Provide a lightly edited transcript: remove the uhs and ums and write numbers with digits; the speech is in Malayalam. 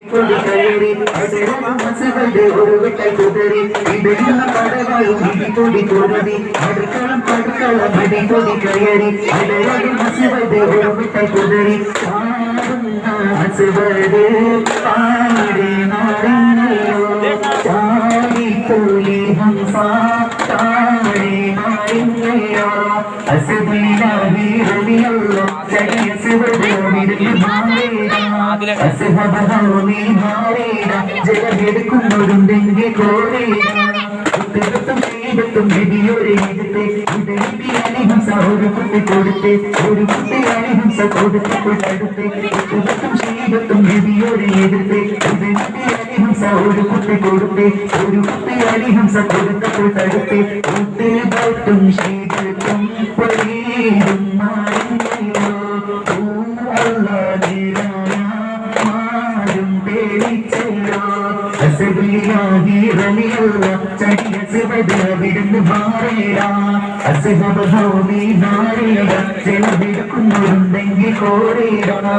കയറി മനസ്സുകളുടെ ഒരു വിട്ടൽ കുതറി ഇടയുന്ന കടവാളും ഇടികൊടി കൊരുതി അടുക്കളം പടുക്കളം ഇടികൊടി കയറി ഇടയാടി മനസ്സുകളുടെ ഒരു വിട്ടൽ കുതറി മനസ്സുകളുടെ പാടി നാടിയോ ചാടിക്കൂലി ഹംസ താടി നാടിയോ അസുബിലാഹി റളിയല്ലാഹു ജലമെടുക്കുന്നൊരുണ്ടെങ്കിൽ കോരേത്തും ചെയ്തിട്ടും വിധിയൊരു ഹംസ ഒരു കുട്ടി കൊടുത്ത് ഒരു കുട്ടി ഹംസ കൊടുത്തിട്ടും ചെയ്തിട്ടും വിധിയൊരു എതിർത്ത് ഹംസ ഒരു കുട്ടി കൊടുത്ത് ഒരു കുട്ടി ഹംസ കൊടുത്തിട്ടും തടുത്ത് കുട്ടികളും ചെയ്തിട്ടും പൊരിയും വിടുന്നു ജലമെടുക്കുന്നൊരുണ്ടെങ്കിൽ കോരേടാ